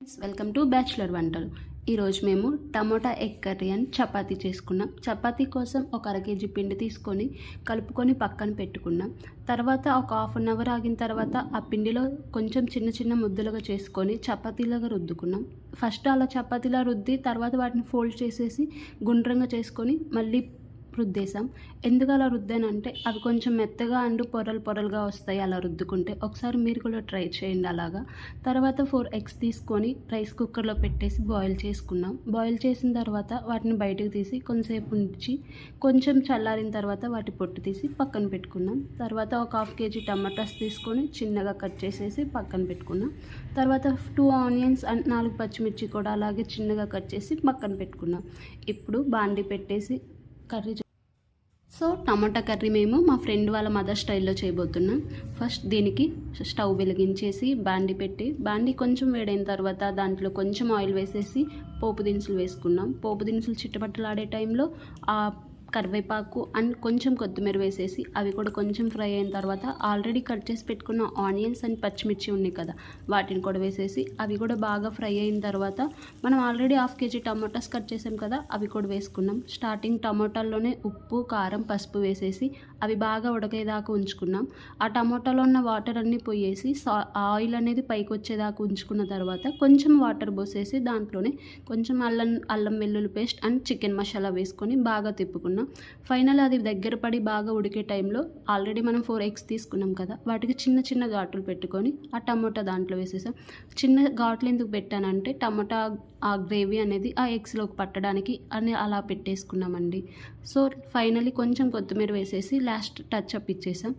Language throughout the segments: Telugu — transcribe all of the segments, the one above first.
వెల్కమ్ టు బ్యాచులర్ వంటలు. ఈరోజు మేము tomato egg curry and chapati చేసుకున్నాం. చపాతీ కోసం ఒక 1/2 kg పిండి తీసుకొని కలుపుకొని పక్కన పెట్టుకున్నాం. తర్వాత ఒక 1/2 అవర్ ఆగిన తర్వాత ఆ పిండిలో కొంచెం చిన్న చిన్న ముద్దలుగా చేసుకొని చపాతీలాగా రుద్దుకున్నాం. ఫస్ట్ అలా చపాతీలా రుద్ది తర్వాత వాటిని ఫోల్డ్ చేసేసి గుండ్రంగా చేసుకొని మళ్ళీ రుద్దేసాం. ఎందుకు అలా రుద్దానంటే అవి కొంచెం మెత్తగా అండ్ పొరలుగా వస్తాయి అలా రుద్దుకుంటే. ఒకసారి మీరు కూడా ట్రై చేయండి అలాగా. తర్వాత 4 eggs తీసుకొని రైస్ కుక్కర్లో పెట్టేసి బాయిల్ చేసుకున్నాం. బాయిల్ చేసిన తర్వాత వాటిని బయటకు తీసి కొంచెంసేపు ఉంచి కొంచెం చల్లారిన తర్వాత వాటి పొట్టు తీసి పక్కన పెట్టుకున్నాం. తర్వాత ఒక 1/2 kg టమాటాస్ తీసుకొని చిన్నగా కట్ చేసేసి పక్కన పెట్టుకున్నాం. తర్వాత 2 onions అండ్ 4 పచ్చిమిర్చి కూడా అలాగే చిన్నగా కట్ చేసి పక్కన పెట్టుకున్నాం. ఇప్పుడు బాండి పెట్టేసి కర్రీ టమాటా కర్రీ మేము మా ఫ్రెండ్ వాళ్ళ మదర్ స్టైల్లో చేయబోతున్నాం. ఫస్ట్ దీనికి స్టవ్ వెలిగించేసి బాండి పెట్టి బాండి కొంచెం వేడైన తర్వాత దాంట్లో కొంచెం ఆయిల్ వేసేసి పోపు దినుసులు వేసుకున్నాం. పోపు దినుసులు చిట్టపట్టలాడే టైంలో ఆ కరివేపాకు అండ్ కొంచెం కొత్తిమీర వేసేసి అవి కూడా కొంచెం ఫ్రై అయిన తర్వాత ఆల్రెడీ కట్ చేసి పెట్టుకున్న ఆనియన్స్ అండ్ పచ్చిమిర్చి ఉన్నాయి కదా వాటిని కూడా వేసేసి అవి కూడా బాగా ఫ్రై అయిన తర్వాత మనం ఆల్రెడీ 1/2 kg టమాటాస్ కట్ చేసాం కదా అవి కూడా వేసుకున్నాం. స్టార్టింగ్ టమాటాల్లోనే ఉప్పు కారం పసుపు వేసేసి అవి బాగా ఉడకేదాకా ఉంచుకున్నాం. ఆ టమాటాలో ఉన్న వాటర్ అన్నీ పోయేసి ఆయిల్ అనేది పైకి వచ్చేదాకా ఉంచుకున్న తర్వాత కొంచెం వాటర్ పోసేసి దాంట్లోనే కొంచెం అల్లం వెల్లుల్లి పేస్ట్ అండ్ చికెన్ మసాలా వేసుకొని బాగా తిప్పుకున్నాం. ఫైనల్ అది దగ్గర పడి బాగా ఉడికే టైంలో ఆల్రెడీ మనం 4 eggs తీసుకున్నాం కదా వాటికి చిన్న చిన్న ఘాట్లు పెట్టుకొని ఆ టమోటా దాంట్లో వేసేసాం. చిన్న ఘాట్లు ఎందుకు పెట్టానంటే టమోటా ఆ గ్రేవీ అనేది ఆ ఎగ్స్లోకి పట్టడానికి అని అలా పెట్టేసుకున్నామండి. సో ఫైనల్లీ కొంచెం కొత్తిమీర వేసేసి లాస్ట్ టచ్ అప్ ఇచ్చేసాం.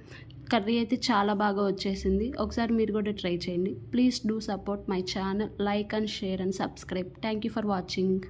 కర్రీ అయితే చాలా బాగా వచ్చేసింది. ఒకసారి మీరు కూడా ట్రై చేయండి. Please do support my channel, like and share and subscribe. Thank you for watching.